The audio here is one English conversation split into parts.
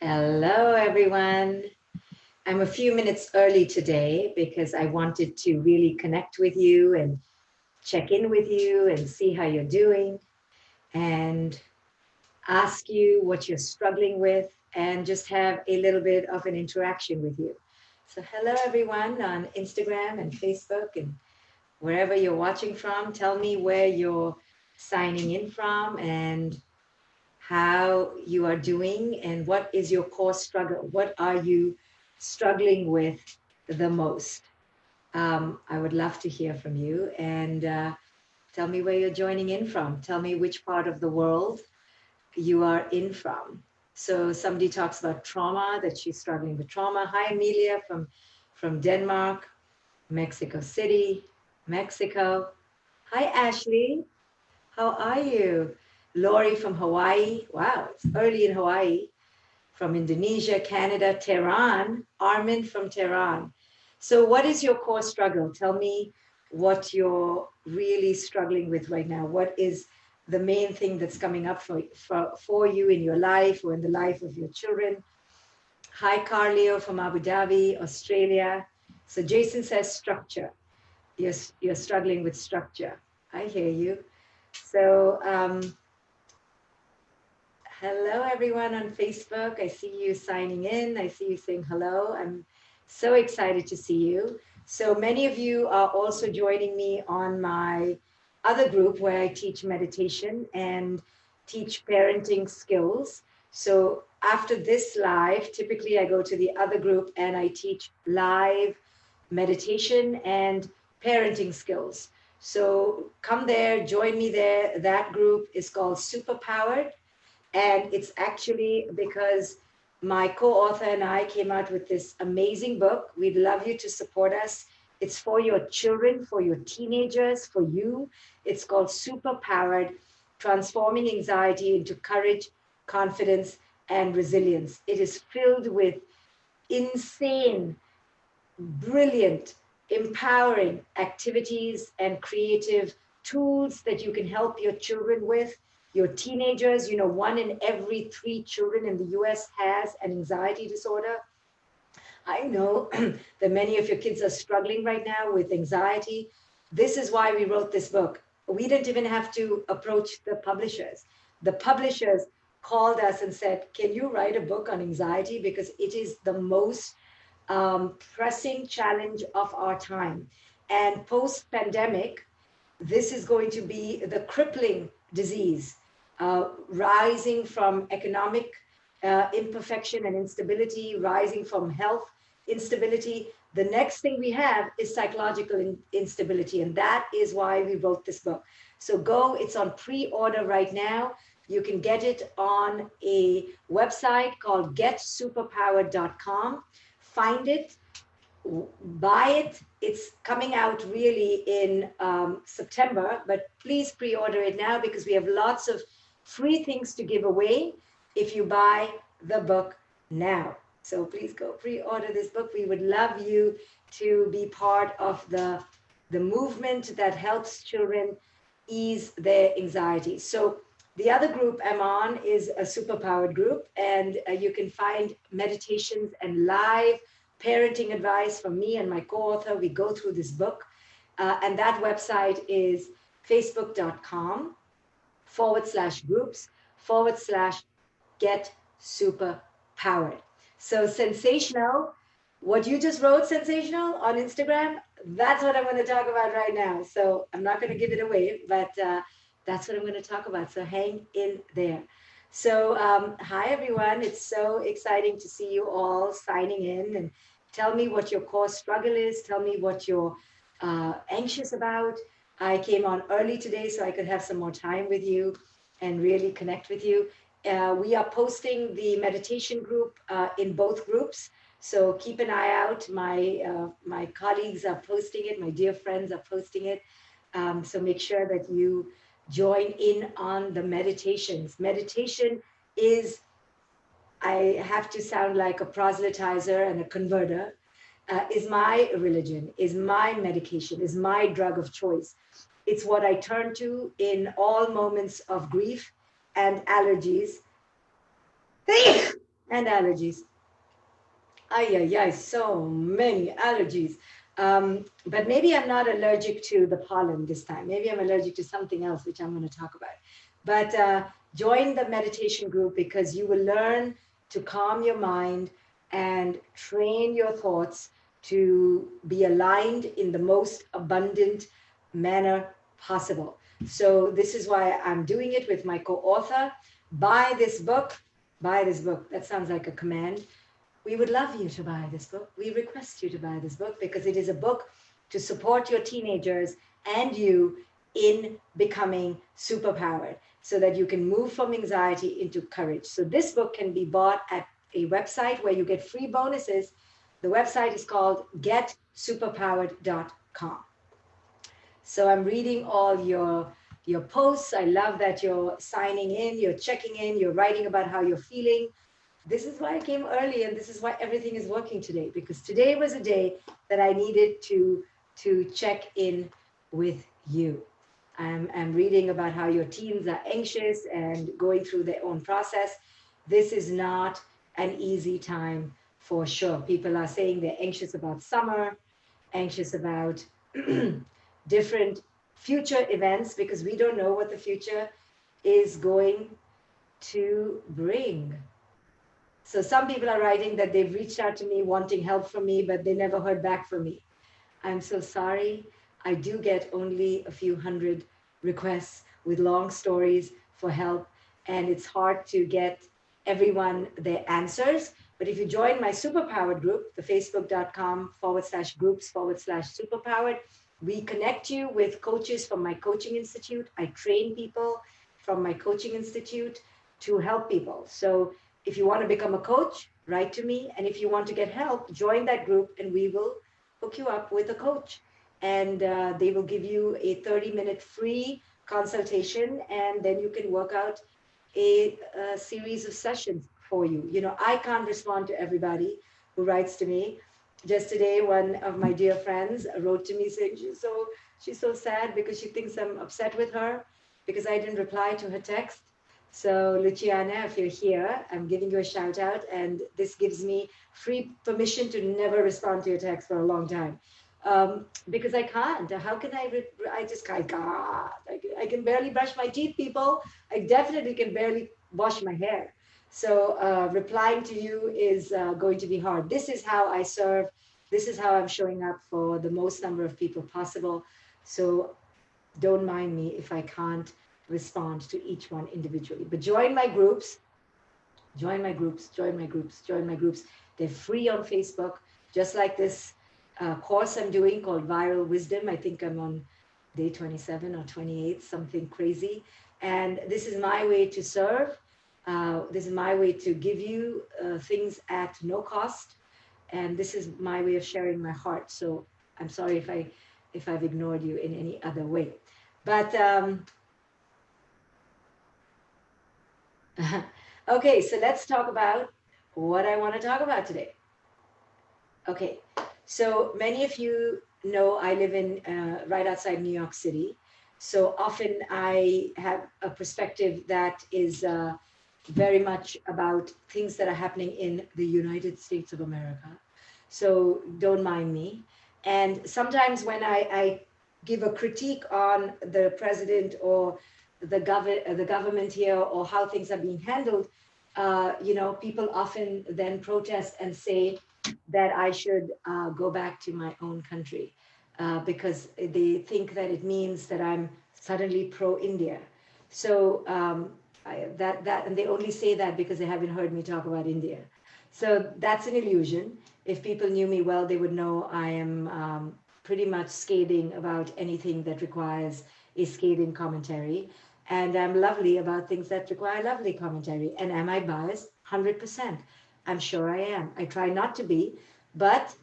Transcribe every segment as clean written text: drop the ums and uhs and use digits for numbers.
Hello, everyone. I'm a few minutes early today because I wanted to really connect with you and check in with you and see how you're doing and ask you what you're struggling with and just have a little bit of an interaction with you. So, hello, everyone on Instagram and Facebook and wherever you're watching from. Tell me where you're signing in from and how you are doing and what is your core struggle. What are you struggling with the most? I would love to hear from you and tell me where you're joining in from. Tell me which part of the world you are in from. So somebody talks about trauma, that she's struggling with trauma. Hi, Amelia from Denmark, Mexico City, Mexico. Hi, Ashley. How are you? Lori from Hawaii. Wow, it's early in Hawaii. From Indonesia, Canada, Tehran. Armin from Tehran. So, what is your core struggle? Tell me what you're really struggling with right now. What is the main thing that's coming up for you in your life or in the life of your children? Hi, Carlio from Abu Dhabi, Australia. So, Jason says structure. You're struggling with structure. I hear you. So, hello, everyone on Facebook. I see you signing in. I see you saying hello. I'm so excited to see you. So, many of you are also joining me on my other group where I teach meditation and teach parenting skills. So, after this live, typically I go to the other group and I teach live meditation and parenting skills. So come there, join me there. That group is called Superpowered. And it's actually because my co author and I came out with this amazing book. We'd love you to support us. It's for your children, for your teenagers, for you. It's called Superpowered, Transforming Anxiety into Courage, Confidence, and Resilience. It is filled with insane, brilliant, empowering activities and creative tools that you can help your children with, your teenagers. You know, 1 in every 3 children in the US has an anxiety disorder. I know that many of your kids are struggling right now with anxiety. This is why we wrote this book. We didn't even have to approach the publishers. The publishers called us and said, can you write a book on anxiety? Because it is the most pressing challenge of our time. And post pandemic, this is going to be the crippling disease, rising from economic imperfection and instability, rising from health instability. The next thing we have is psychological instability. And that is why we wrote this book. So go, it's on pre order right now. You can get it on a website called getsuperpowered.com. Find it, buy it. It's coming out really in September, but please pre-order it now because we have lots of free things to give away if you buy the book now. So please go pre-order this book. We would love you to be part of the movement that helps children ease their anxiety. So the other group I'm on is a Superpowered group, and you can find meditations and live parenting advice from me and my co-author. We go through this book, and that website is facebook.com/groups/get super powered. So sensational, what you just wrote, sensational on Instagram, that's what I'm going to talk about right now. So I'm not going to give it away, but that's what I'm going to talk about. So hang in there. So hi, everyone. It's so exciting to see you all signing in, and tell me what your core struggle is. Tell me what you're anxious about. I came on early today so I could have some more time with you and really connect with you. We are posting the meditation group in both groups. So keep an eye out. My colleagues are posting it. My dear friends are posting it. So make sure that you join in on the meditations. Meditation is, I have to sound like a proselytizer and a converter, is my religion, is my medication, is my drug of choice. It's what I turn to in all moments of grief and allergies. And allergies. Ay, ay, ay, so many allergies. But maybe I'm not allergic to the pollen this time. Maybe I'm allergic to something else, which I'm going to talk about. But join the meditation group because you will learn to calm your mind and train your thoughts to be aligned in the most abundant manner possible. So, this is why I'm doing it with my co author. Buy this book. Buy this book. That sounds like a command. We would love you to buy this book. We request you to buy this book because it is a book to support your teenagers and you in becoming superpowered so that you can move from anxiety into courage. So, this book can be bought at a website where you get free bonuses. The website is called getsuperpowered.com. So, I'm reading all your posts. I love that you're signing in, you're checking in, you're writing about how you're feeling. This is why I came early, and this is why everything is working today, because today was a day that I needed to check in with you. I'm reading about how your teens are anxious and going through their own process. This is not an easy time for sure. People are saying they're anxious about summer, anxious about different future events because we don't know what the future is going to bring. So some people are writing that they've reached out to me wanting help from me, but they never heard back from me. I'm so sorry. I do get only a few hundred requests with long stories for help, and it's hard to get everyone their answers. But if you join my Superpowered group, the facebook.com/groups/superpowered, we connect you with coaches from my coaching institute. I train people from my coaching institute to help people. So if you want to become a coach, write to me. And if you want to get help, join that group and we will hook you up with a coach. And they will give you a 30-minute free consultation. And then you can work out a series of sessions for you. You know, I can't respond to everybody who writes to me. Just today, one of my dear friends wrote to me saying she's so sad because she thinks I'm upset with her because I didn't reply to her text. So, Luciana, if you're here, I'm giving you a shout out, and this gives me free permission to never respond to your text for a long time because I can't. How can I just can't. I can barely brush my teeth, people. I definitely can barely wash my hair. So, replying to you is going to be hard. This is how I serve. This is how I'm showing up for the most number of people possible. So, don't mind me if I can't respond to each one individually. But join my groups, join my groups, join my groups, join my groups. They're free on Facebook, just like this course I'm doing called Viral Wisdom. I think I'm on day 27 or 28, something crazy. And this is my way to serve. This is my way to give you things at no cost. And this is my way of sharing my heart. So I'm sorry if I've ignored you in any other way. But okay, so let's talk about what I want to talk about today. Okay, so many of you know I live in right outside New York City. So often I have a perspective that is very much about things that are happening in the United States of America. So don't mind me. And sometimes when I give a critique on the president or the government here or how things are being handled, people often then protest and say that I should go back to my own country because they think that it means that I'm suddenly pro-India. So and they only say that because they haven't heard me talk about India. So that's an illusion. If people knew me well, they would know I am pretty much scathing about anything that requires a scathing commentary. And I'm lovely about things that require lovely commentary. And am I biased? 100%. I'm sure I am. I try not to be, but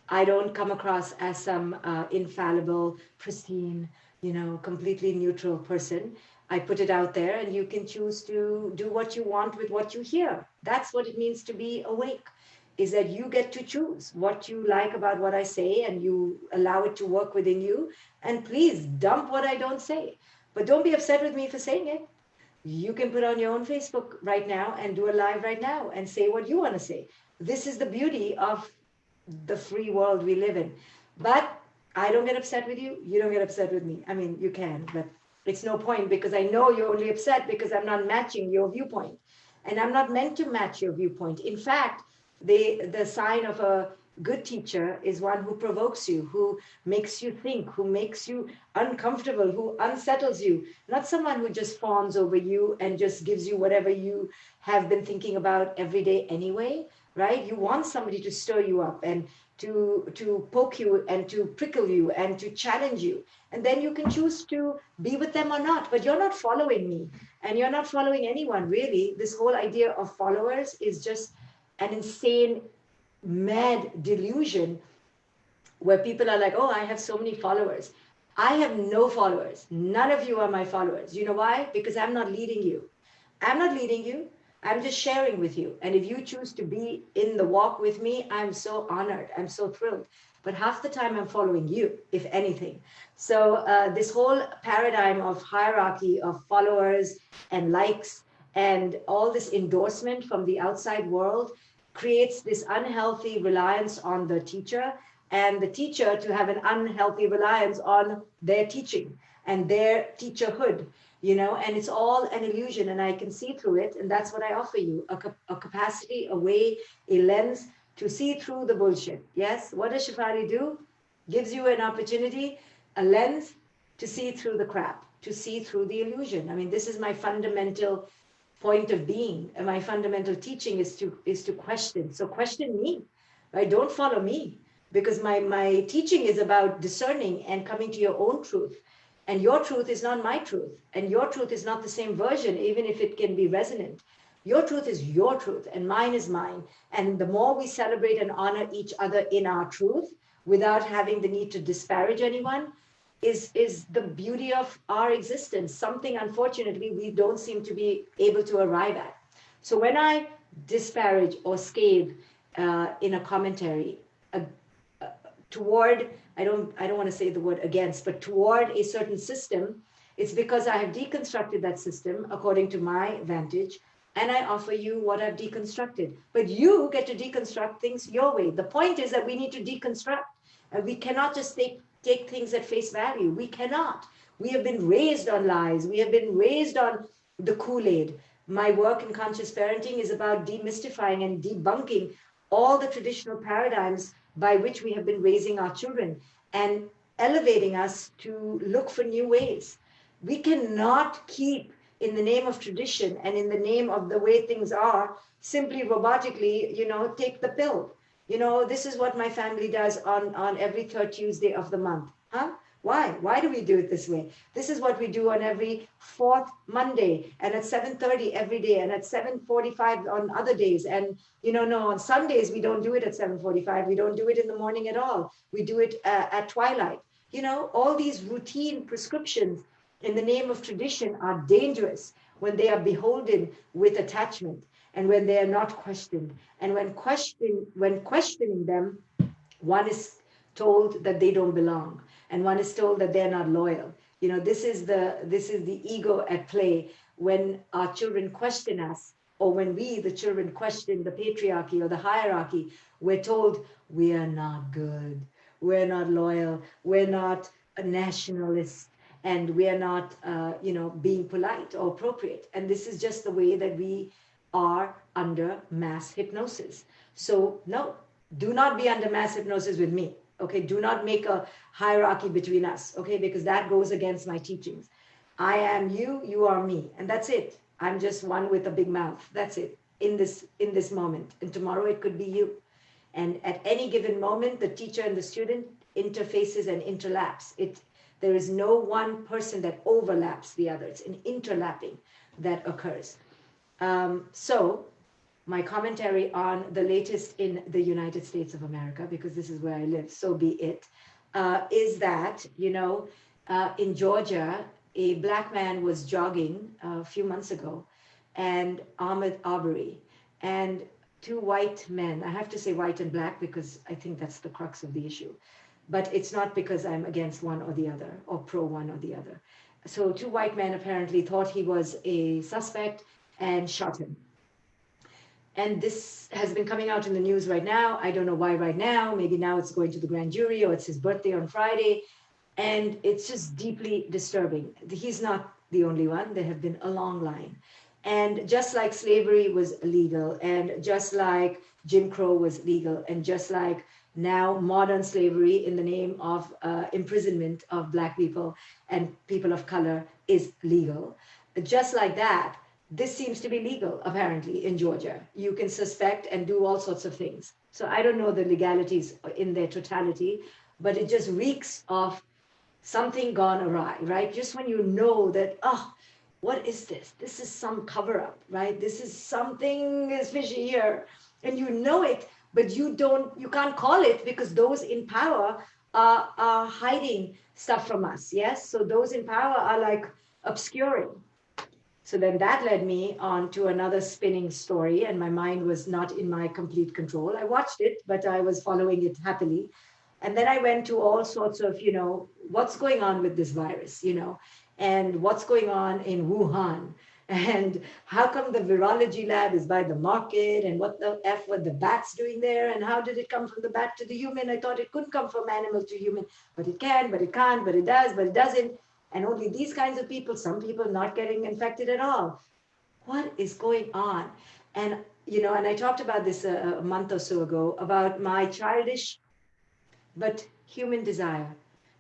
I don't come across as some infallible, pristine, completely neutral person. I put it out there and you can choose to do what you want with what you hear. That's what it means to be awake, is that you get to choose what you like about what I say and you allow it to work within you. And please dump what I don't say. But don't be upset with me for saying it. You can put on your own Facebook right now and do a live right now and say what you want to say. This is the beauty of the free world we live in. But I don't get upset with you. You don't get upset with me. I mean, you can, but it's no point because I know you're only upset because I'm not matching your viewpoint. And I'm not meant to match your viewpoint. In fact, the sign of a good teacher is one who provokes you, who makes you think, who makes you uncomfortable, who unsettles you, not someone who just fawns over you and just gives you whatever you have been thinking about every day anyway, right? You want somebody to stir you up and to poke you and to prickle you and to challenge you. And then you can choose to be with them or not. But you're not following me and you're not following anyone, really. This whole idea of followers is just an insane, mad delusion where people are like, oh, I have so many followers. I have no followers. None of you are my followers. You know why? Because I'm not leading you. I'm not leading you. I'm just sharing with you. And if you choose to be in the walk with me, I'm so honored. I'm so thrilled. But half the time I'm following you, if anything. So this whole paradigm of hierarchy of followers and likes and all this endorsement from the outside world creates this unhealthy reliance on the teacher, and the teacher to have an unhealthy reliance on their teaching and their teacherhood, and it's all an illusion and I can see through it. And that's what I offer you, a capacity, a way, a lens to see through the bullshit. Yes. What does Shefali do? Gives you an opportunity, a lens to see through the crap, to see through the illusion. I mean, this is my fundamental point of being, and my fundamental teaching is to question. So question me, right? Don't follow me, because my teaching is about discerning and coming to your own truth. And your truth is not my truth, and your truth is not the same version, even if it can be resonant. Your truth is your truth and mine is mine. And the more we celebrate and honor each other in our truth without having the need to disparage anyone, is the beauty of our existence, something unfortunately we don't seem to be able to arrive at. So when I disparage or scathe in a commentary uh, toward, I don't want to say the word against, but toward a certain system, it's because I have deconstructed that system according to my vantage, and I offer you what I've deconstructed. But you get to deconstruct things your way. The point is that we need to deconstruct, and we cannot just take things at face value. We cannot. We have been raised on lies. We have been raised on the Kool-Aid. My work in conscious parenting is about demystifying and debunking all the traditional paradigms by which we have been raising our children and elevating us to look for new ways. We cannot keep, in the name of tradition and in the name of the way things are, simply robotically, take the pill. This is what my family does on every third Tuesday of the month. Huh? Why? Why do we do it this way? This is what we do on every fourth Monday and at 7:30 every day and at 7:45 on other days. And, no, on Sundays, we don't do it at 7:45. We don't do it in the morning at all. We do it at twilight. All these routine prescriptions in the name of tradition are dangerous when they are beholden with attachment and when they are not questioned. And when questioning them, one is told that they don't belong, and one is told that they're not loyal. This is the ego at play when our children question us, or when we, the children, question the patriarchy or the hierarchy. We're told we are not good, we're not loyal, we're not a nationalist, and we are not, being polite or appropriate. And this is just the way that we are under mass hypnosis. So no, do not be under mass hypnosis with me. Okay, do not make a hierarchy between us. Okay, because that goes against my teachings. I am you, you are me, and that's it. I'm just one with a big mouth. That's it. In this moment, and tomorrow it could be you. And at any given moment, the teacher and the student interfaces and interlaps. There is no one person that overlaps the other. It's an interlapping that occurs. So my commentary on the latest in the United States of America, because this is where I live, so be it, is that, in Georgia, a black man was jogging a few months ago, and Ahmaud Arbery, and two white men, I have to say white and black because I think that's the crux of the issue, but it's not because I'm against one or the other or pro one or the other. So two white men apparently thought he was a suspect and shot him. And this has been coming out in the news right now. I don't know why right now. Maybe now it's going to the grand jury, or it's his birthday on Friday. And it's just deeply disturbing. He's not the only one. There have been a long line. And just like slavery was legal, and just like Jim Crow was legal, and just like now modern slavery in the name of imprisonment of Black people and people of color is legal, just like that, this seems to be legal apparently in Georgia. You can suspect and do all sorts of things. So I don't know the legalities in their totality, but it just reeks of something gone awry, right? Just when you know that, oh, what is this? This is some cover up, right? This is something is fishy here. And you know it, but you can't call it because those in power are hiding stuff from us. Yes. So those in power are like obscuring. So then that led me on to another spinning story, and my mind was not in my complete control. I watched it, but I was following it happily. And then I went to all sorts of, what's going on with this virus, and what's going on in Wuhan, and how come the virology lab is by the market, and what the F were the bats doing there, and how did it come from the bat to the human? I thought it couldn't come from animal to human, but it can, but it can't, but it does, but it doesn't. And only these kinds of people, some people not getting infected at all. What is going on? And, and I talked about this a month or so ago about my childish but human desire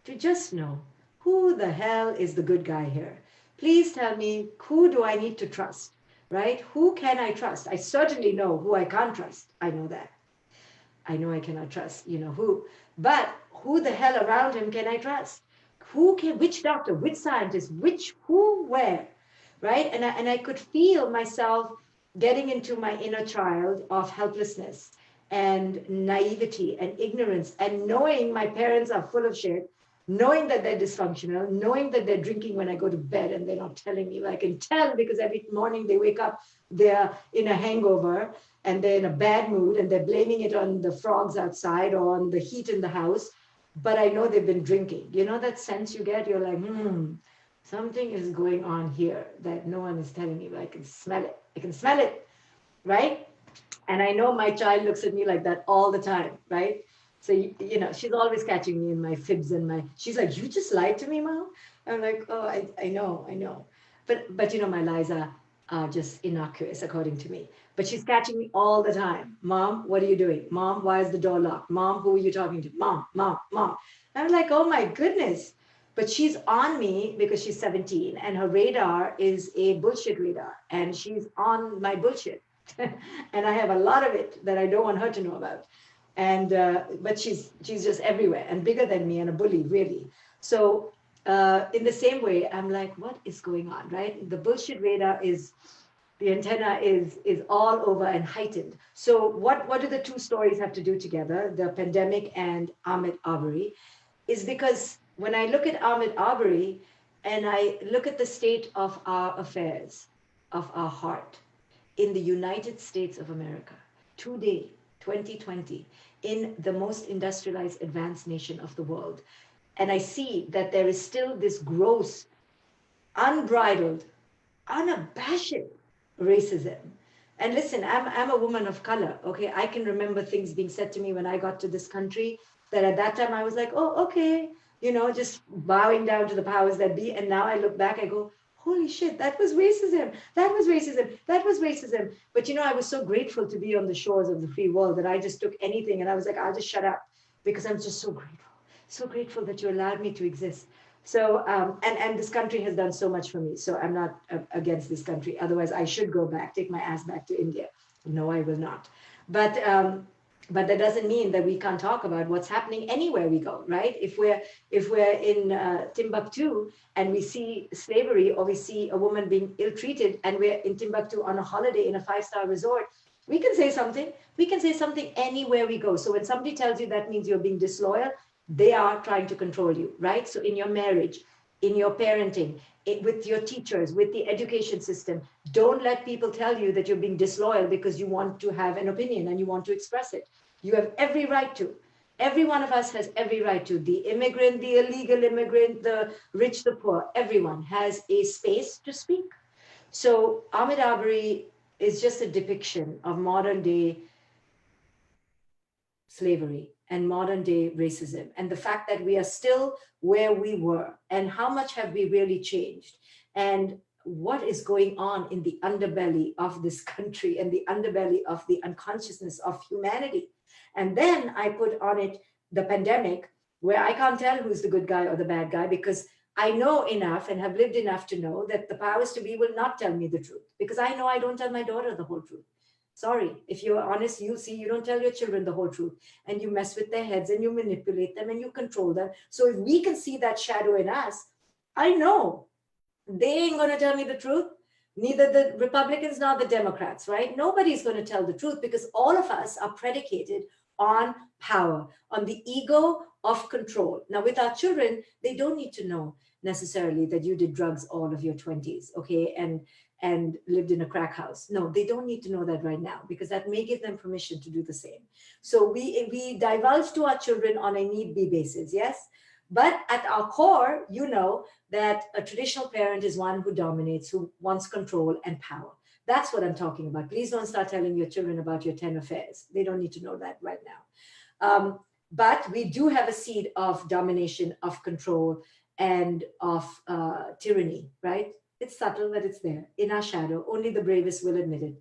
to just know who the hell is the good guy here. Please tell me, who do I need to trust, right? Who can I trust? I certainly know who I can't trust. I know that. I know I cannot trust, who. But who the hell around him can I trust? Which doctor, which scientist, who, where, right? And I could feel myself getting into my inner child of helplessness and naivety and ignorance, and knowing my parents are full of shit, knowing that they're dysfunctional, knowing that they're drinking when I go to bed and they're not telling me. I can tell because every morning they wake up, they're in a hangover and they're in a bad mood and they're blaming it on the frogs outside or on the heat in the house. But I know they've been drinking. You know that sense you get? You're like, something is going on here that no one is telling me, but I can smell it. I can smell it, right? And I know my child looks at me like that all the time, right? So, she's always catching me in my fibs and she's like, you just lied to me, Mom? I'm like, oh, I know. But my lies are just innocuous according to me. But she's catching me all the time. Mom, what are you doing? Mom, why is the door locked? Mom, who are you talking to? Mom. I'm like, oh my goodness. But she's on me because she's 17 and her radar is a bullshit radar. And she's on my bullshit. And I have a lot of it that I don't want her to know about. And but she's just everywhere and bigger than me and a bully, really. So in the same way, I'm like, what is going on, right? The bullshit radar the antenna is all over and heightened. So what do the two stories have to do together, the pandemic and Ahmaud Arbery, is because when I look at Ahmaud Arbery and I look at the state of our affairs, of our heart, in the United States of America, today, 2020, in the most industrialized, advanced nation of the world. And I see that there is still this gross, unbridled, unabashed racism. And listen, I'm a woman of color, okay? I can remember things being said to me when I got to this country that at that time I was like, oh, okay, just bowing down to the powers that be. And now I look back, I go, holy shit, that was racism. That was racism. That was racism. But I was so grateful to be on the shores of the free world that I just took anything and I was like, I'll just shut up because I'm just so grateful that you allowed me to exist. So, and this country has done so much for me. So I'm not against this country. Otherwise, I should go back, take my ass back to India. No, I will not. But that doesn't mean that we can't talk about what's happening anywhere we go, right? If we're in Timbuktu and we see slavery or we see a woman being ill-treated and we're in Timbuktu on a holiday in a 5-star resort, we can say something. We can say something anywhere we go. So when somebody tells you that means you're being disloyal, they are trying to control you, right? So in your marriage, in your parenting, with your teachers, with the education system, don't let people tell you that you're being disloyal because you want to have an opinion and you want to express it. You have every right to. Every one of us has every right to. The immigrant, the illegal immigrant, the rich, the poor, everyone has a space to speak. So Ahmed Arbery is just a depiction of modern day slavery and modern day racism, and the fact that we are still where we were, and how much have we really changed, and what is going on in the underbelly of this country and the underbelly of the unconsciousness of humanity. And then I put on it the pandemic, where I can't tell who's the good guy or the bad guy, because I know enough and have lived enough to know that the powers to be will not tell me the truth, because I know I don't tell my daughter the whole truth. Sorry, if you're honest, you'll see you don't tell your children the whole truth, and you mess with their heads and you manipulate them and you control them. So if we can see that shadow in us, I know they ain't going to tell me the truth. Neither the Republicans nor the Democrats, right? Nobody's going to tell the truth, because all of us are predicated on power, on the ego of control. Now, with our children, they don't need to know necessarily that you did drugs all of your 20s, okay, and lived in a crack house. No, they don't need to know that right now, because that may give them permission to do the same. So we divulge to our children on a need be basis, yes? But at our core, you know that a traditional parent is one who dominates, who wants control and power. That's what I'm talking about. Please don't start telling your children about your 10 affairs. They don't need to know that right now. But we do have a seed of domination, of control, and of tyranny, right? It's subtle, but it's there in our shadow. Only the bravest will admit it.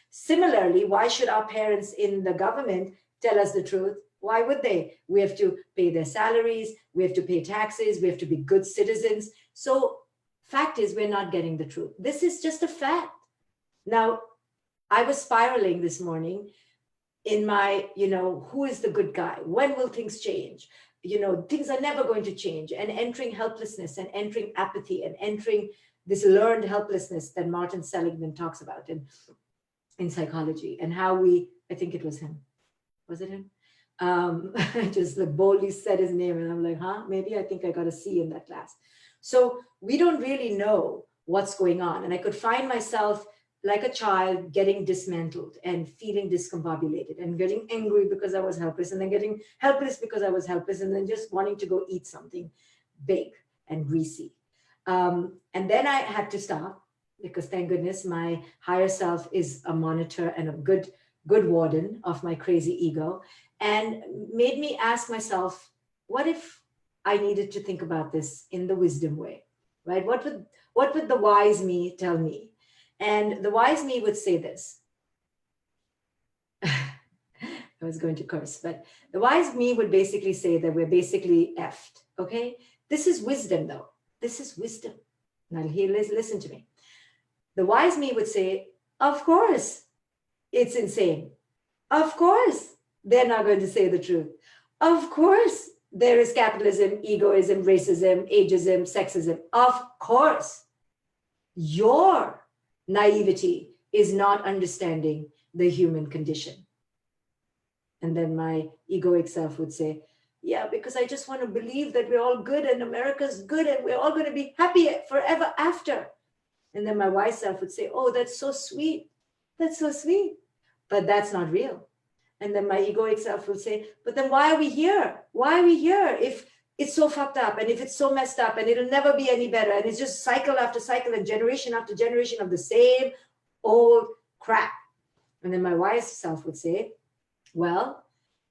Similarly, why should our parents in the government tell us the truth? Why would they? We have to pay their salaries, we have to pay taxes, we have to be good citizens. So, fact is, we're not getting the truth. This is just a fact. Now, I was spiraling this morning in my, who is the good guy? When will things change? Things are never going to change, and entering helplessness and entering apathy and entering this learned helplessness that Martin Seligman talks about in psychology, and how I think it was him. Was it him? I just like boldly said his name, and I'm like, maybe I think I got a C in that class. So we don't really know what's going on. And I could find myself like a child getting dismantled and feeling discombobulated and getting angry because I was helpless, and then getting helpless because I was helpless, and then just wanting to go eat something big and greasy. And then I had to stop, because thank goodness my higher self is a monitor and a good warden of my crazy ego, and made me ask myself, what if I needed to think about this in the wisdom way, right? What would the wise me tell me? And the wise me would say this. I was going to curse, but the wise me would basically say that we're basically effed, okay? This is wisdom, though. This is wisdom. Now, listen to me. The wise me would say, of course, it's insane. Of course, they're not going to say the truth. Of course, there is capitalism, egoism, racism, ageism, sexism. Of course, your naivety is not understanding the human condition. And then my egoic self would say, yeah, because I just want to believe that we're all good and America's good and we're all going to be happy forever after. And then my wise self would say, oh, that's so sweet. That's so sweet. But that's not real. And then my egoic self will say, but then why are we here? Why are we here if it's so fucked up and if it's so messed up and it'll never be any better and it's just cycle after cycle and generation after generation of the same old crap? And then my wise self would say, well,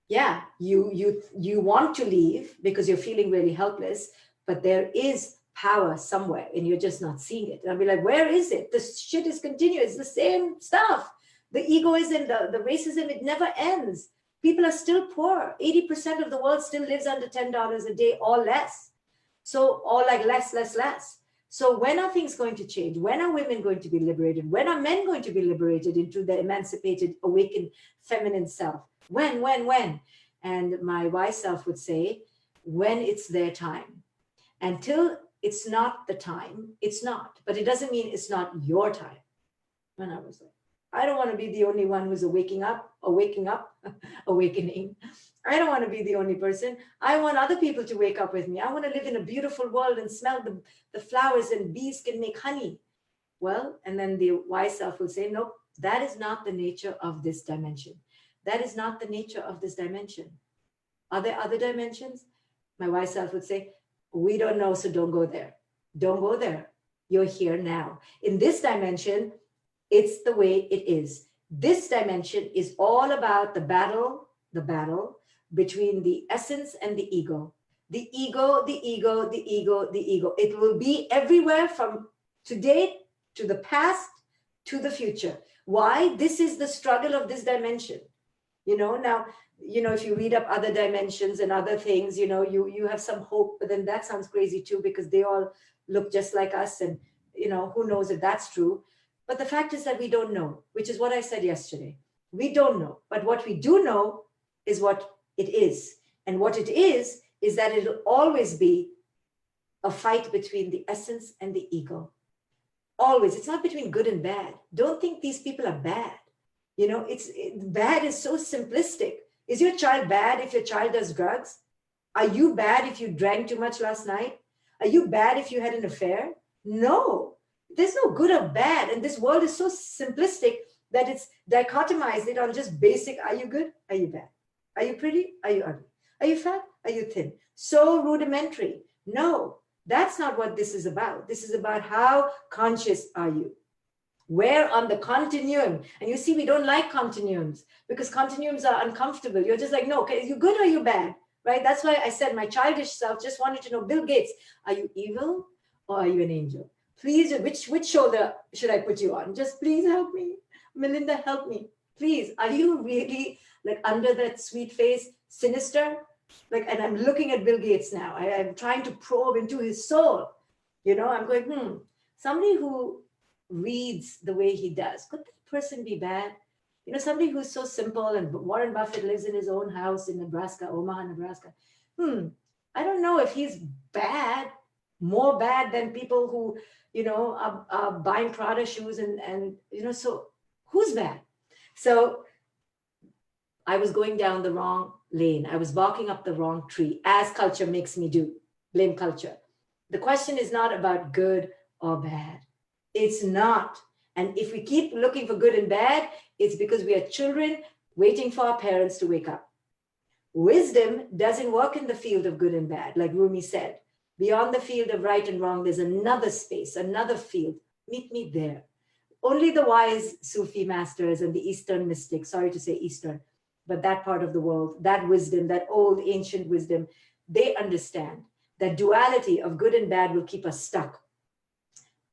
yeah, you want to leave because you're feeling really helpless, but there is power somewhere and you're just not seeing it. And I'll be like, where is it? This shit is continuous, the same stuff. The egoism, the racism, it never ends. People are still poor. 80% of the world still lives under $10 a day or less. So, or like less. So when are things going to change? When are women going to be liberated? When are men going to be liberated into the emancipated, awakened, feminine self? When? And my wise self would say, when it's their time. Until it's not the time, it's not. But it doesn't mean it's not your time. And I was like, I don't want to be the only one who's awakening. I don't want to be the only person. I want other people to wake up with me. I want to live in a beautiful world and smell the flowers, and bees can make honey. Well, and then the wise self will say, nope, that is not the nature of this dimension. That is not the nature of this dimension. Are there other dimensions? My wise self would say, we don't know, so don't go there. Don't go there. You're here now. In this dimension, it's the way it is. This dimension is all about the battle between the essence and the ego. The ego, the ego, the ego, the ego. It will be everywhere from today to the past to the future. Why? This is the struggle of this dimension. Now, if you read up other dimensions and other things, you have some hope, but then that sounds crazy too, because they all look just like us. And, who knows if that's true. But the fact is that we don't know, which is what I said yesterday. We don't know. But what we do know is what it is. And what it is that it'll always be a fight between the essence and the ego. Always. It's not between good and bad. Don't think these people are bad. Bad is so simplistic. Is your child bad if your child does drugs? Are you bad if you drank too much last night? Are you bad if you had an affair? No. There's no good or bad. And this world is so simplistic that it's dichotomized it on just basic, are you good? Are you bad? Are you pretty? Are you ugly? Are you fat? Are you thin? So rudimentary. No, that's not what this is about. This is about how conscious are you? Where on the continuum? And you see, we don't like continuums because continuums are uncomfortable. You're just like, no, okay, are you good or are you bad? Right? That's why I said my childish self just wanted to know, Bill Gates, are you evil or are you an angel? Please, which shoulder should I put you on? Just please help me. Melinda, help me. Please, are you really like under that sweet face, sinister? Like, and I'm looking at Bill Gates now. I'm trying to probe into his soul. I'm going, somebody who reads the way he does, could that person be bad? Somebody who's so simple, and Warren Buffett lives in his own house in Nebraska, Omaha, Nebraska. I don't know if he's bad, more bad than people who, are buying Prada shoes and so who's bad? So I was going down the wrong lane. I was barking up the wrong tree, as culture makes me do. Blame culture. The question is not about good or bad. It's not. And if we keep looking for good and bad, it's because we are children waiting for our parents to wake up. Wisdom doesn't work in the field of good and bad, like Rumi said. Beyond the field of right and wrong, there's another space, another field. Meet me there. Only the wise Sufi masters and the Eastern mystics, sorry to say Eastern, but that part of the world, that wisdom, that old ancient wisdom, they understand that duality of good and bad will keep us stuck.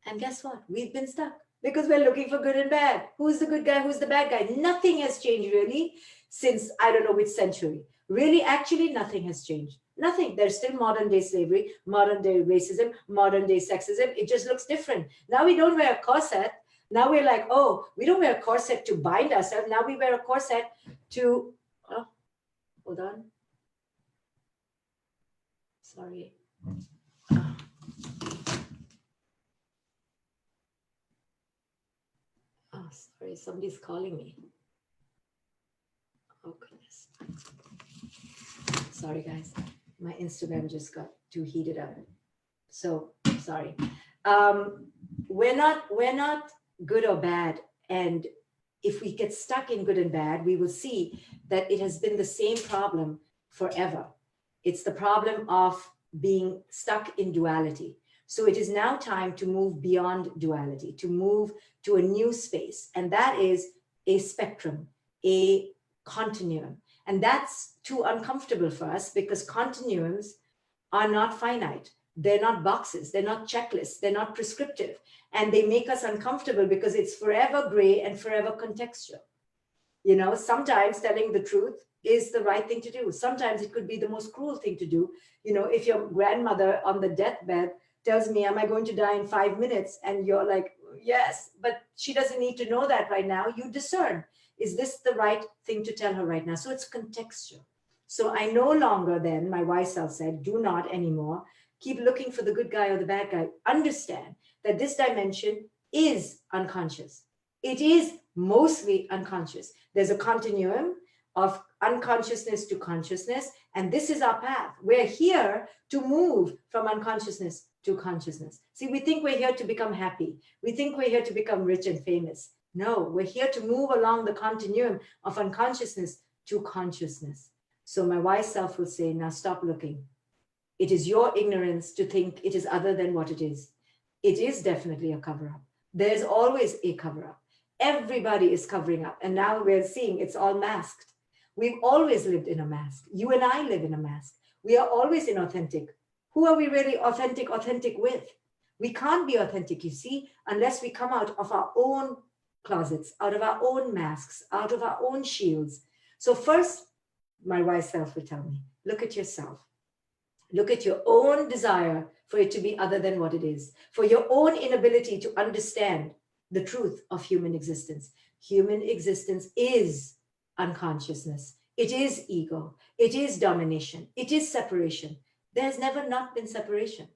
And guess what? We've been stuck because we're looking for good and bad. Who's the good guy? Who's the bad guy? Nothing has changed really since I don't know which century. Really, actually, nothing has changed. Nothing. There's still modern day slavery, modern day racism, modern day sexism. It just looks different. Now we don't wear a corset. Now we're like, oh, we don't wear a corset to bind ourselves. Now we wear a corset to, oh, hold on. Sorry. Oh, sorry, somebody's calling me. Oh, goodness. Sorry, guys. My Instagram just got too heated up. So, sorry. We're not good or bad. And if we get stuck in good and bad, we will see that it has been the same problem forever. It's the problem of being stuck in duality. So it is now time to move beyond duality, to move to a new space. And that is a spectrum, a continuum. And that's too uncomfortable for us because continuums are not finite. They're not boxes. They're not checklists. They're not prescriptive. And they make us uncomfortable because it's forever gray and forever contextual. Sometimes telling the truth is the right thing to do. Sometimes it could be the most cruel thing to do. If your grandmother on the deathbed tells me, am I going to die in 5 minutes? And you're like, yes, but she doesn't need to know that right now. You discern, is this the right thing to tell her right now? So it's contextual. So I no longer then, my wise self said, do not anymore keep looking for the good guy or the bad guy. Understand that this dimension is unconscious. It is mostly unconscious. There's a continuum of unconsciousness to consciousness, and this is our path. We're here to move from unconsciousness to consciousness. See, we think we're here to become happy. We think we're here to become rich and famous. No, we're here to move along the continuum of unconsciousness to consciousness. So my wise self will say, now stop looking. It is your ignorance to think it is other than what it is. It is definitely a cover up. There's always a cover up. Everybody is covering up. And now we're seeing it's all masked. We've always lived in a mask. You and I live in a mask. We are always inauthentic. Who are we really authentic with? We can't be authentic, you see, unless we come out of our own closets, out of our own masks, out of our own shields. So first, my wise self will tell me, look at yourself. Look at your own desire for it to be other than what it is, for your own inability to understand the truth of human existence. Human existence is unconsciousness. It is ego. It is domination. It is separation. There has never not been separation.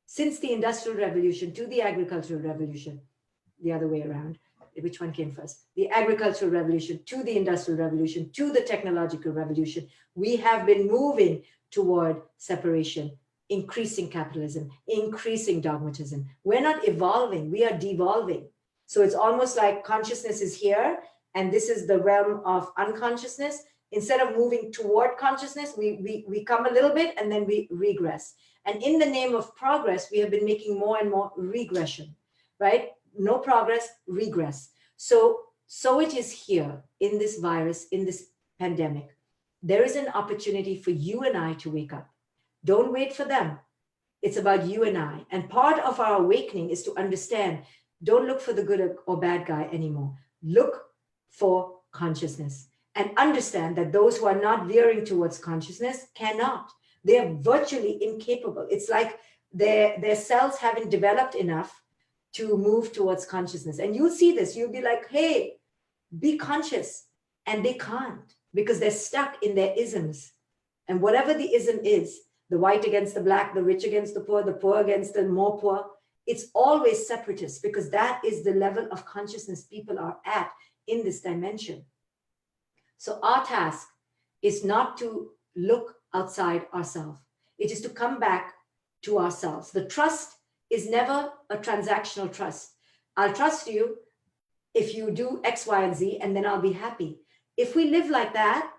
Since the Industrial Revolution to the Agricultural Revolution, the other way around, which one came first? The Agricultural Revolution to the Industrial Revolution to the Technological Revolution, we have been moving toward separation, increasing capitalism, increasing dogmatism. We're not evolving, we are devolving. So it's almost like consciousness is here, and this is the realm of unconsciousness. Instead of moving toward consciousness, we come a little bit and then we regress. And in the name of progress, we have been making more and more regression, right? No progress, regress. So it is here in this virus, in this pandemic. There is an opportunity for you and I to wake up. Don't wait for them. It's about you and I. And part of our awakening is to understand, don't look for the good or bad guy anymore. Look for consciousness and understand that those who are not veering towards consciousness cannot. They are virtually incapable. It's like their cells haven't developed enough to move towards consciousness. And you'll see this. You'll be like, hey, be conscious. And they can't because they're stuck in their isms. And whatever the ism is, the white against the black, the rich against the poor against the more poor, it's always separatist because that is the level of consciousness people are at in this dimension. So our task is not to look outside ourselves. It is to come back to ourselves. The trust is never a transactional trust. I'll trust you if you do X, Y, and Z, and then I'll be happy. If we live like that,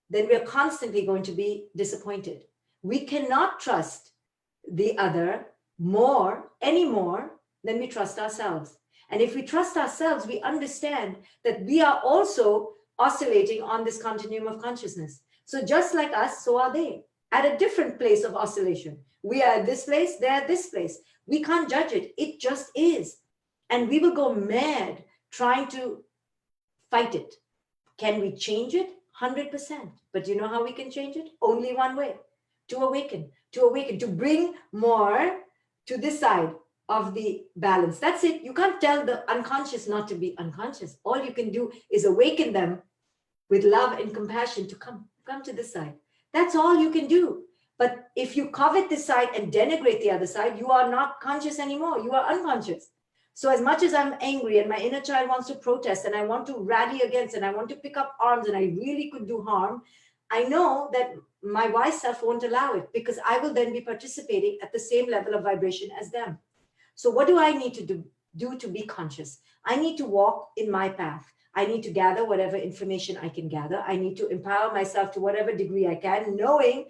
then we're constantly going to be disappointed. We cannot trust the other any more than we trust ourselves. And if we trust ourselves, we understand that we are also oscillating on this continuum of consciousness. So just like us, so are they, at a different place of oscillation. We are at this place, they're at this place. We can't judge it. It just is. And we will go mad trying to fight it. Can we change it? 100%. But you know how we can change it? Only one way, to awaken, to bring more to this side of the balance. That's it. You can't tell the unconscious not to be unconscious. All you can do is awaken them with love and compassion to come to this side. That's all you can do. But if you covet this side and denigrate the other side, you are not conscious anymore. You are unconscious. So as much as I'm angry and my inner child wants to protest and I want to rally against and I want to pick up arms and I really could do harm, I know that my wise self won't allow it because I will then be participating at the same level of vibration as them. So what do I need to do to be conscious? I need to walk in my path. I need to gather whatever information I can gather. I need to empower myself to whatever degree I can, knowing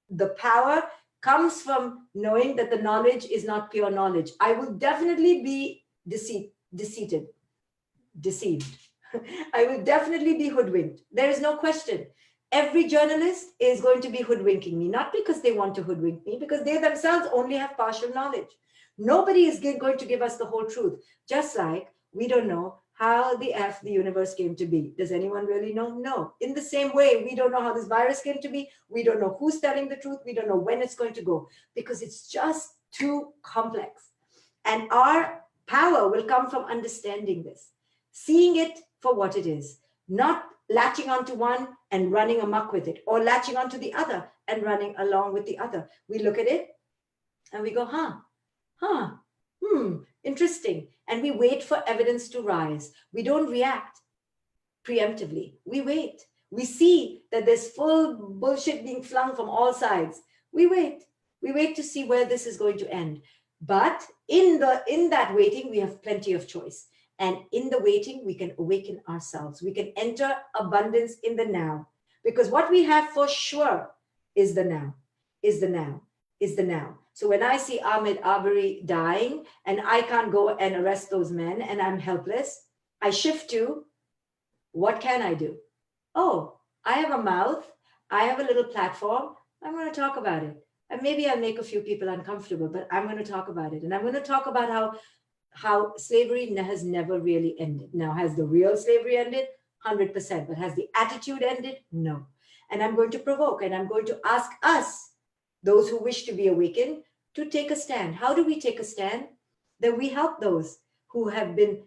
the power comes from knowing that the knowledge is not pure knowledge. I will definitely be deceived. I will definitely be hoodwinked. There is no question. Every journalist is going to be hoodwinking me, not because they want to hoodwink me, because they themselves only have partial knowledge. Nobody is going to give us the whole truth, just like we don't know how the universe came to be. Does anyone really know? No. In the same way, we don't know how this virus came to be. We don't know who's telling the truth. We don't know when it's going to go because it's just too complex. And our power will come from understanding this, seeing it for what it is, not latching onto one and running amok with it, or latching onto the other and running along with the other. We look at it and we go, interesting. And we wait for evidence to rise. We don't react preemptively. We wait. We see that there's full bullshit being flung from all sides. We wait. We wait to see where this is going to end. But in that waiting, we have plenty of choice. And in the waiting, we can awaken ourselves. We can enter abundance in the now. Because what we have for sure is the now, is the now, is the now. So when I see Ahmed Arbery dying and I can't go and arrest those men and I'm helpless, I shift to, what can I do? Oh, I have a mouth. I have a little platform. I'm going to talk about it. And maybe I'll make a few people uncomfortable, but I'm going to talk about it. And I'm going to talk about how slavery has never really ended. Now, has the real slavery ended? 100%. But has the attitude ended? No. And I'm going to provoke and I'm going to ask us, those who wish to be awakened, to take a stand. How do we take a stand? That we help those who have been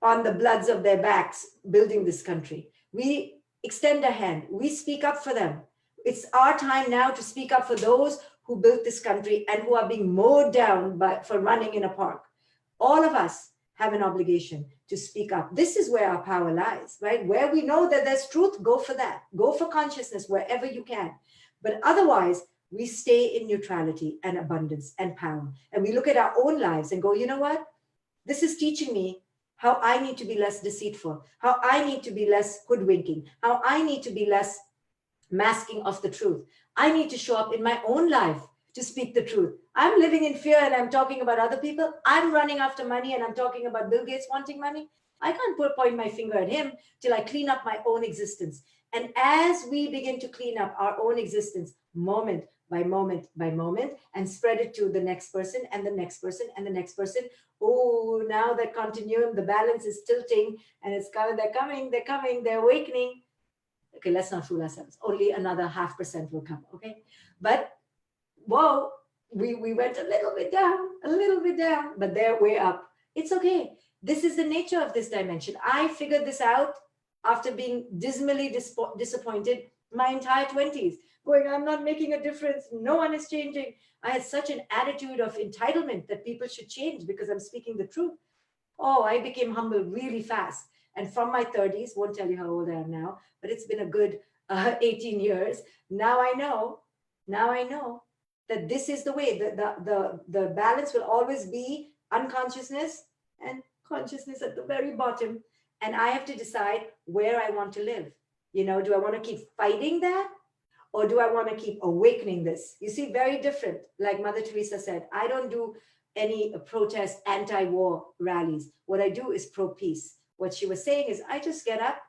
on the bloods of their backs building this country. We extend a hand. We speak up for them. It's our time now to speak up for those who built this country and who are being mowed down for running in a park. All of us have an obligation to speak up. This is where our power lies, right? Where we know that there's truth, go for that. Go for consciousness wherever you can. But otherwise, we stay in neutrality and abundance and power. And we look at our own lives and go, you know what? This is teaching me how I need to be less deceitful, how I need to be less hoodwinking, how I need to be less masking of the truth. I need to show up in my own life to speak the truth. I'm living in fear and I'm talking about other people. I'm running after money and I'm talking about Bill Gates wanting money. I can't point my finger at him till I clean up my own existence. And as we begin to clean up our own existence, moment by moment by moment, and spread it to the next person and the next person and the next person. Oh, now that continuum, the balance is tilting and it's coming, they're coming, they're awakening. Okay, let's not fool ourselves. Only another 0.5% will come, okay? But, whoa, we went a little bit down, but they're way up. It's okay. This is the nature of this dimension. I figured this out after being dismally disappointed my entire 20s, going, I'm not making a difference. No one is changing. I had such an attitude of entitlement that people should change because I'm speaking the truth. Oh, I became humble really fast. And from my 30s, won't tell you how old I am now, but it's been a good 18 years. Now I know that this is the way. The balance will always be unconsciousness and consciousness at the very bottom. And I have to decide where I want to live. You know, do I want to keep fighting that? Or do I want to keep awakening this? You see, very different. Like Mother Teresa said, I don't do any protest, anti-war rallies. What I do is pro-peace. What she was saying is, I just get up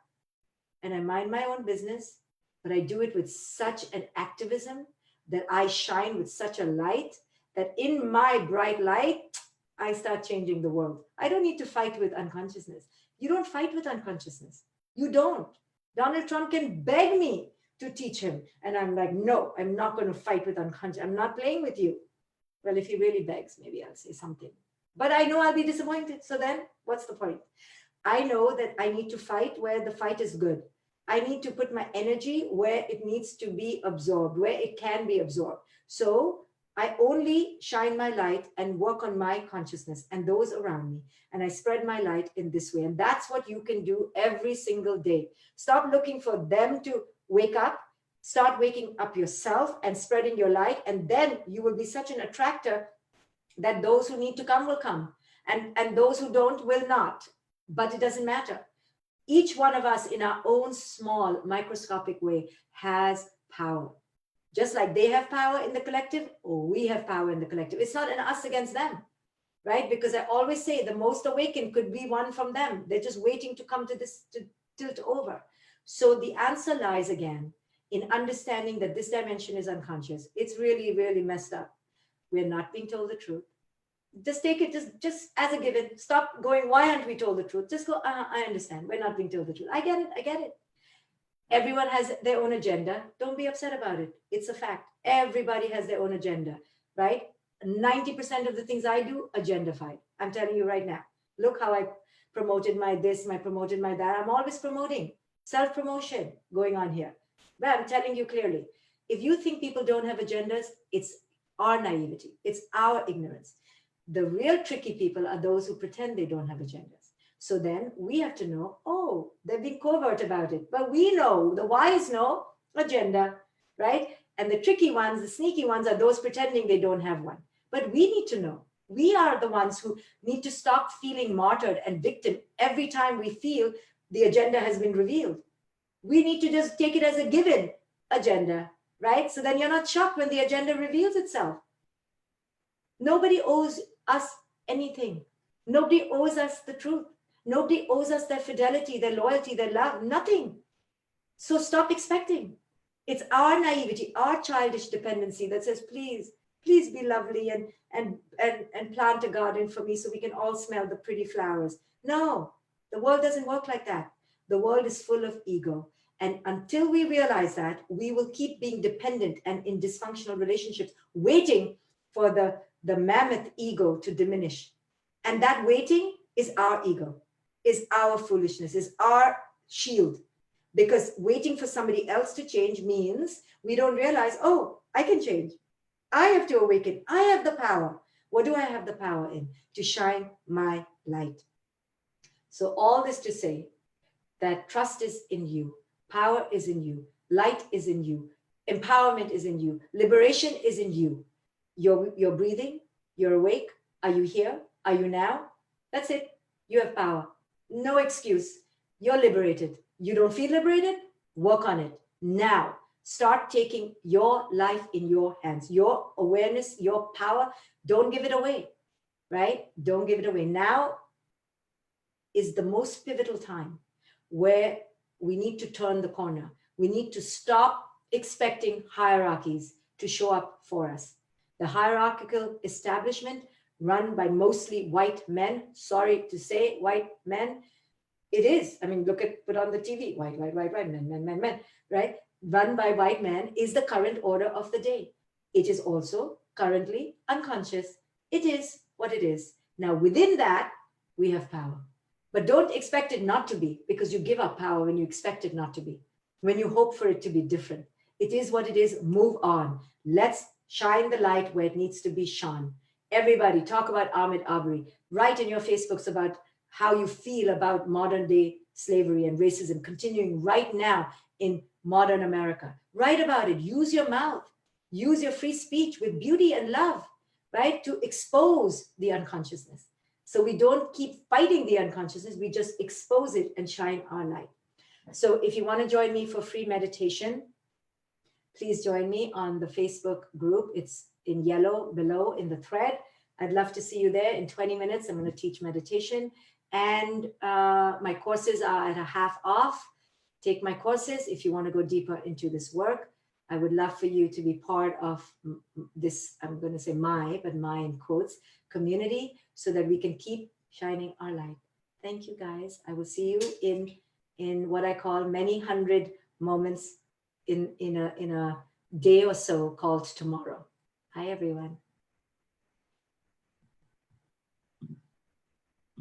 and I mind my own business, but I do it with such an activism that I shine with such a light that in my bright light, I start changing the world. I don't need to fight with unconsciousness. You don't fight with unconsciousness. You don't. Donald Trump can beg me to teach him. And I'm like, no, I'm not going to fight with unconscious. I'm not playing with you. Well, if he really begs, maybe I'll say something. But I know I'll be disappointed. So then what's the point? I know that I need to fight where the fight is good. I need to put my energy where it needs to be absorbed, where it can be absorbed. So I only shine my light and work on my consciousness and those around me. And I spread my light in this way. And that's what you can do every single day. Stop looking for them to wake up. Start waking up yourself and spreading your light. And then you will be such an attractor that those who need to come will come. And those who don't will not. But it doesn't matter. Each one of us in our own small microscopic way has power. Just like they have power in the collective, or we have power in the collective. It's not an us against them, right? Because I always say the most awakened could be one from them. They're just waiting to come to this, to tilt over. So the answer lies again in understanding that this dimension is unconscious. It's really, really messed up. We're not being told the truth. Just take it just as a given. Stop going, why aren't we told the truth? Just go, I understand. We're not being told the truth. I get it. Everyone has their own agenda. Don't be upset about it. It's a fact. Everybody has their own agenda, right? 90% of the things I do, agendified. I'm telling you right now. Look how I promoted my this, I promoted my that. I'm always promoting. Self-promotion going on here. But I'm telling you clearly, if you think people don't have agendas, it's our naivety. It's our ignorance. The real tricky people are those who pretend they don't have agendas. So then we have to know, oh, they're being covert about it. But we know, the wise know, agenda, right? And the tricky ones, the sneaky ones are those pretending they don't have one. But we need to know. We are the ones who need to stop feeling martyred and victim every time we feel the agenda has been revealed. We need to just take it as a given agenda, right? So then you're not shocked when the agenda reveals itself. Nobody owes us anything. Nobody owes us the truth. Nobody owes us their fidelity, their loyalty, their love, nothing. So stop expecting. It's our naivety, our childish dependency that says, please, please be lovely and plant a garden for me so we can all smell the pretty flowers. No, the world doesn't work like that. The world is full of ego. And until we realize that, we will keep being dependent and in dysfunctional relationships, waiting for the mammoth ego to diminish. And that waiting is our ego, is our foolishness, is our shield. Because waiting for somebody else to change means we don't realize, oh, I can change. I have to awaken. I have the power. What do I have the power in? To shine my light. So all this to say that trust is in you, power is in you, light is in you, empowerment is in you, liberation is in you. You're breathing, you're awake. Are you here? Are you now? That's it. You have power. No excuse. You're liberated. You don't feel liberated? Work on it now. Start taking your life in your hands, your awareness, your power. Don't give it away, right? Don't give it away. Now is the most pivotal time where we need to turn the corner. We need to stop expecting hierarchies to show up for us. The hierarchical establishment run by mostly white men, sorry to say, white men, it is. I mean, put on the TV, white, men, right? Run by white men is the current order of the day. It is also currently unconscious. It is what it is. Now, within that, we have power. But don't expect it not to be, because you give up power when you expect it not to be, when you hope for it to be different. It is what it is. Move on. Let's shine the light where it needs to be shone. Everybody, talk about Ahmed Arbery. Write in your Facebooks about how you feel about modern day slavery and racism continuing right now in modern America. Write about it. Use your mouth. Use your free speech with beauty and love, right? To expose the unconsciousness. So we don't keep fighting the unconsciousness. We just expose it and shine our light. So if you want to join me for free meditation, please join me on the Facebook group. It's in yellow below in the thread. I'd love to see you there. In 20 minutes, I'm going to teach meditation. And my courses are at a half off. Take my courses if you want to go deeper into this work. I would love for you to be part of this, I'm going to say my in quotes, community, so that we can keep shining our light. Thank you, guys. I will see you in what I call many hundred moments in a day or so called tomorrow. Hi, everyone.